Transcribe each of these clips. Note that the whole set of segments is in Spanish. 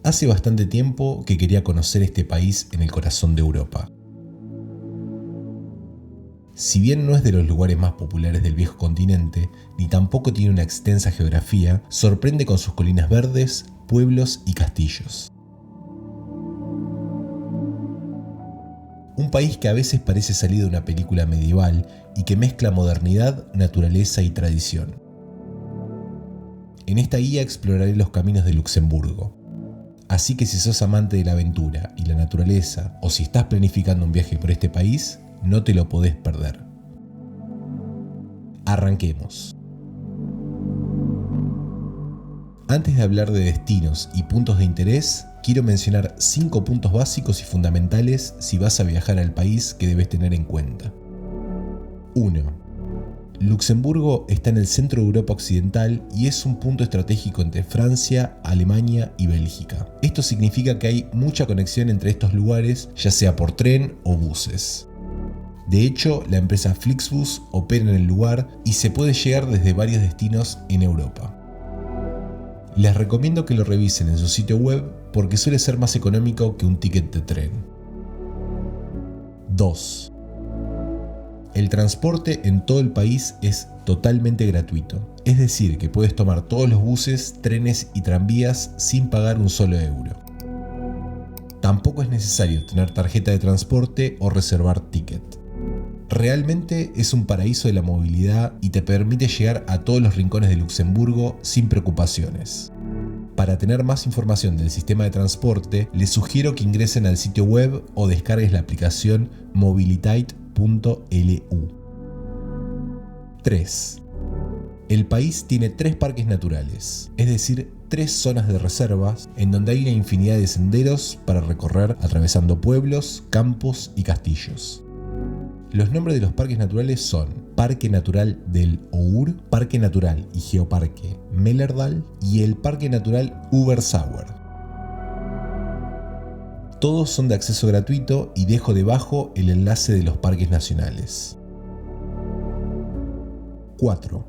Hace bastante tiempo que quería conocer este país en el corazón de Europa. Si bien no es de los lugares más populares del viejo continente, ni tampoco tiene una extensa geografía, sorprende con sus colinas verdes, pueblos y castillos. Un país que a veces parece salido de una película medieval y que mezcla modernidad, naturaleza y tradición. En esta guía exploraré los caminos de Luxemburgo. Así que si sos amante de la aventura y la naturaleza, o si estás planificando un viaje por este país, no te lo podés perder. Arranquemos. Antes de hablar de destinos y puntos de interés, quiero mencionar 5 puntos básicos y fundamentales si vas a viajar al país que debes tener en cuenta. 1. Luxemburgo está en el centro de Europa Occidental y es un punto estratégico entre Francia, Alemania y Bélgica. Esto significa que hay mucha conexión entre estos lugares, ya sea por tren o buses. De hecho, la empresa Flixbus opera en el lugar y se puede llegar desde varios destinos en Europa. Les recomiendo que lo revisen en su sitio web porque suele ser más económico que un ticket de tren. 2. El transporte en todo el país es totalmente gratuito, es decir, que puedes tomar todos los buses, trenes y tranvías sin pagar un solo euro. Tampoco es necesario tener tarjeta de transporte o reservar ticket. Realmente es un paraíso de la movilidad y te permite llegar a todos los rincones de Luxemburgo sin preocupaciones. Para tener más información del sistema de transporte, les sugiero que ingresen al sitio web o descargues la aplicación Mobiliteit.lu. 3. El país tiene 3 parques naturales, es decir, 3 zonas de reservas en donde hay una infinidad de senderos para recorrer atravesando pueblos, campos y castillos. Los nombres de los parques naturales son Parque Natural del Our, Parque Natural y Geoparque Mellerdal y el Parque Natural Übersauer. Todos son de acceso gratuito y dejo debajo el enlace de los parques nacionales. 4.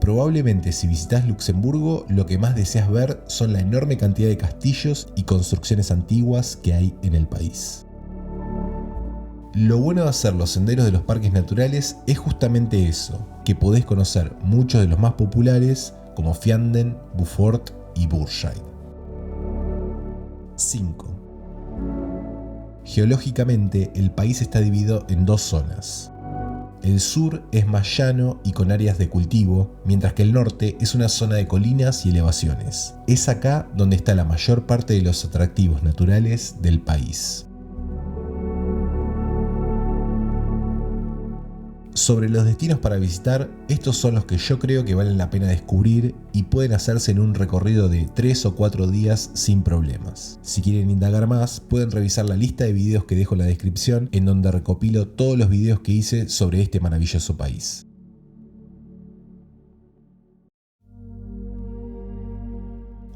Probablemente si visitas Luxemburgo, lo que más deseas ver son la enorme cantidad de castillos y construcciones antiguas que hay en el país. Lo bueno de hacer los senderos de los parques naturales es justamente eso, que podés conocer muchos de los más populares como Vianden, Beaufort y Burscheid. 5. Geológicamente, el país está dividido en 2 zonas. El sur es más llano y con áreas de cultivo, mientras que el norte es una zona de colinas y elevaciones. Es acá donde está la mayor parte de los atractivos naturales del país. Sobre los destinos para visitar, estos son los que yo creo que valen la pena descubrir y pueden hacerse en un recorrido de 3 o 4 días sin problemas. Si quieren indagar más, pueden revisar la lista de videos que dejo en la descripción, en donde recopilo todos los videos que hice sobre este maravilloso país.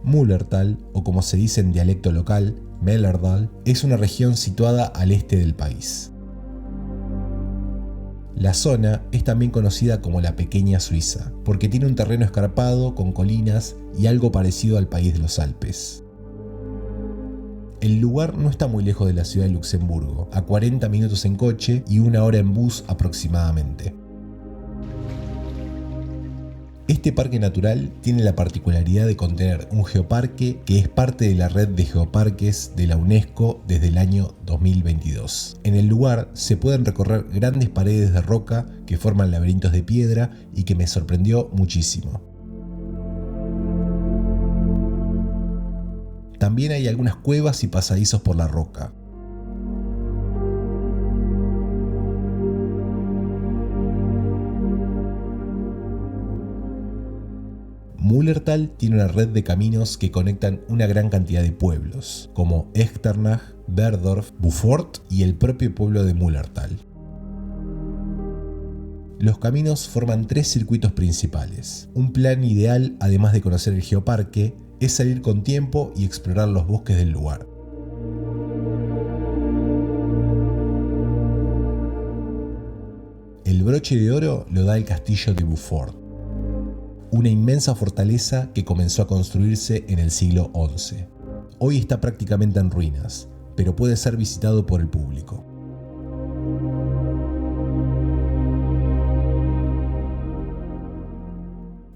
Mullertal, o como se dice en dialecto local, Mellerdal, es una región situada al este del país. La zona es también conocida como la Pequeña Suiza, porque tiene un terreno escarpado con colinas y algo parecido al país de los Alpes. El lugar no está muy lejos de la ciudad de Luxemburgo, a 40 minutos en coche y 1 hora en bus aproximadamente. Este parque natural tiene la particularidad de contener un geoparque que es parte de la red de geoparques de la UNESCO desde el año 2022. En el lugar se pueden recorrer grandes paredes de roca que forman laberintos de piedra y que me sorprendió muchísimo. También hay algunas cuevas y pasadizos por la roca. Mullertal tiene una red de caminos que conectan una gran cantidad de pueblos, como Echternach, Berdorf, Beaufort y el propio pueblo de Mullertal. Los caminos forman 3 circuitos principales. Un plan ideal, además de conocer el geoparque, es salir con tiempo y explorar los bosques del lugar. El broche de oro lo da el castillo de Beaufort. una inmensa fortaleza que comenzó a construirse en el siglo XI. Hoy está prácticamente en ruinas, pero puede ser visitado por el público.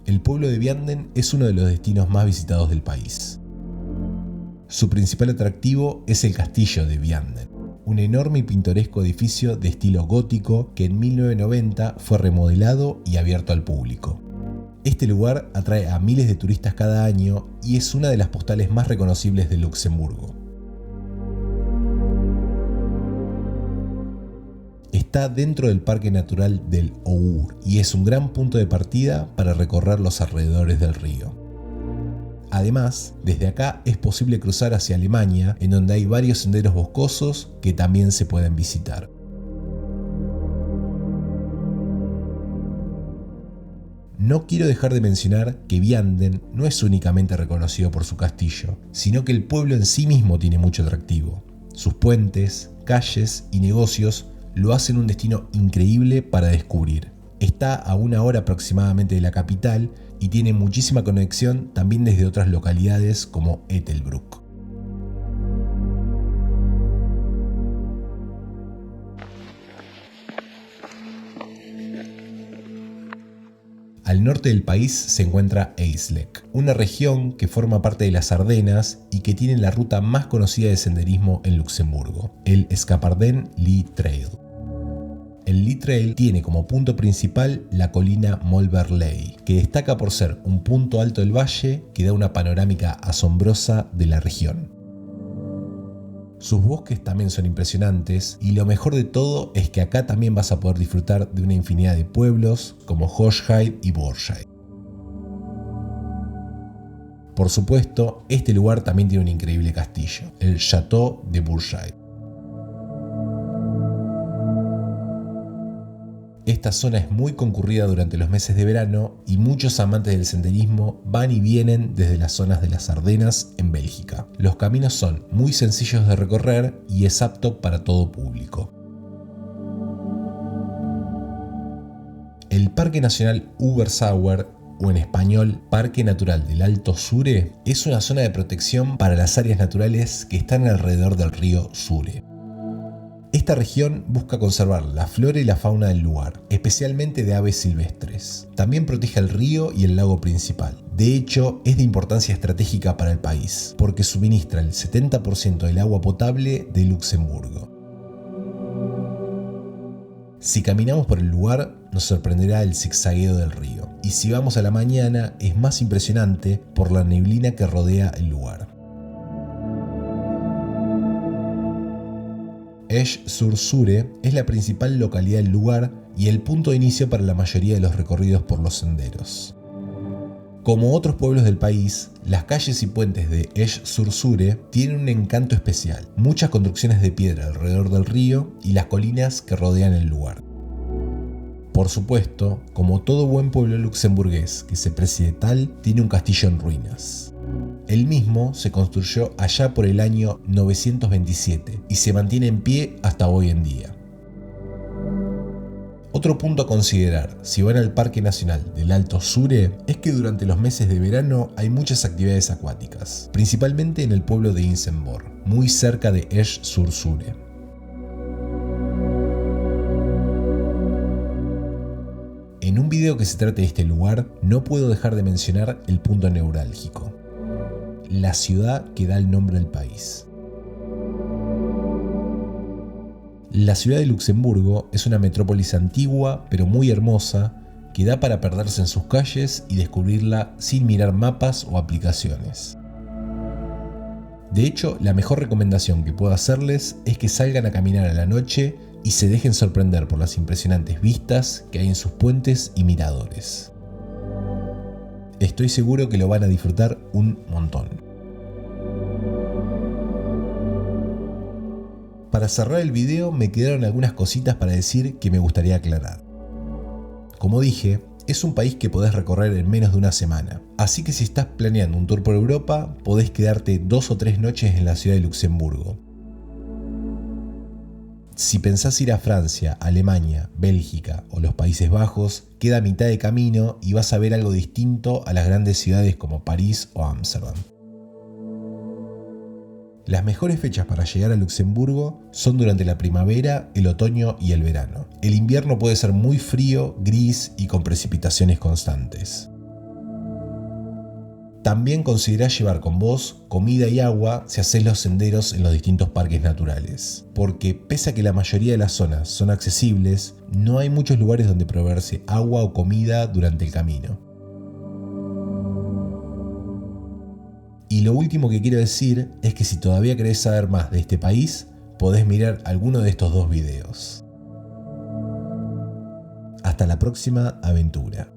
El pueblo de Vianden es uno de los destinos más visitados del país. Su principal atractivo es el castillo de Vianden, un enorme y pintoresco edificio de estilo gótico que en 1990 fue remodelado y abierto al público. Este lugar atrae a miles de turistas cada año y es una de las postales más reconocibles de Luxemburgo. Está dentro del Parque Natural del Our y es un gran punto de partida para recorrer los alrededores del río. Además, desde acá es posible cruzar hacia Alemania, en donde hay varios senderos boscosos que también se pueden visitar. No quiero dejar de mencionar que Vianden no es únicamente reconocido por su castillo, sino que el pueblo en sí mismo tiene mucho atractivo. Sus puentes, calles y negocios lo hacen un destino increíble para descubrir. Está a 1 hora aproximadamente de la capital y tiene muchísima conexión también desde otras localidades como Ettelbruck. Al norte del país se encuentra Eisleck, una región que forma parte de las Ardenas y que tiene la ruta más conocida de senderismo en Luxemburgo, el Escaparden Lee Trail. El Lee Trail tiene como punto principal la colina Molverley, que destaca por ser un punto alto del valle que da una panorámica asombrosa de la región. Sus bosques también son impresionantes y lo mejor de todo es que acá también vas a poder disfrutar de una infinidad de pueblos como Hochheim y Borscheid. Por supuesto, este lugar también tiene un increíble castillo, el Château de Borscheid. Esta zona es muy concurrida durante los meses de verano y muchos amantes del senderismo van y vienen desde las zonas de las Ardenas en Bélgica. Los caminos son muy sencillos de recorrer y es apto para todo público. El Parque Nacional Übersauer, o en español Parque Natural del Alto Sure, es una zona de protección para las áreas naturales que están alrededor del río Sure. Esta región busca conservar la flora y la fauna del lugar, especialmente de aves silvestres. También protege el río y el lago principal. De hecho, es de importancia estratégica para el país, porque suministra el 70% del agua potable de Luxemburgo. Si caminamos por el lugar, nos sorprenderá el zigzagueo del río, y si vamos a la mañana, es más impresionante por la neblina que rodea el lugar. Esch-sur-Sure es la principal localidad del lugar y el punto de inicio para la mayoría de los recorridos por los senderos. Como otros pueblos del país, las calles y puentes de Esch-sur-Sure tienen un encanto especial, muchas construcciones de piedra alrededor del río y las colinas que rodean el lugar. Por supuesto, como todo buen pueblo luxemburgués que se precie tal, tiene un castillo en ruinas. El mismo se construyó allá por el año 927 y se mantiene en pie hasta hoy en día. Otro punto a considerar si van al Parque Nacional del Alto Sure es que durante los meses de verano hay muchas actividades acuáticas, principalmente en el pueblo de Insenborg, muy cerca de Esch-sur-Sure. En un video que se trate de este lugar, no puedo dejar de mencionar el punto neurálgico: la ciudad que da el nombre al país. La ciudad de Luxemburgo es una metrópolis antigua pero muy hermosa que da para perderse en sus calles y descubrirla sin mirar mapas o aplicaciones. De hecho, la mejor recomendación que puedo hacerles es que salgan a caminar a la noche y se dejen sorprender por las impresionantes vistas que hay en sus puentes y miradores. Estoy seguro que lo van a disfrutar un montón. Para cerrar el video me quedaron algunas cositas para decir que me gustaría aclarar. Como dije, es un país que podés recorrer en menos de una semana, así que si estás planeando un tour por Europa, podés quedarte 2 o 3 noches en la ciudad de Luxemburgo. Si pensás ir a Francia, Alemania, Bélgica o los Países Bajos, queda a mitad de camino y vas a ver algo distinto a las grandes ciudades como París o Ámsterdam. Las mejores fechas para llegar a Luxemburgo son durante la primavera, el otoño y el verano. El invierno puede ser muy frío, gris y con precipitaciones constantes. También considerá llevar con vos comida y agua si haces los senderos en los distintos parques naturales, porque pese a que la mayoría de las zonas son accesibles, no hay muchos lugares donde proveerse agua o comida durante el camino. Y lo último que quiero decir es que si todavía querés saber más de este país, podés mirar alguno de estos dos videos. Hasta la próxima aventura.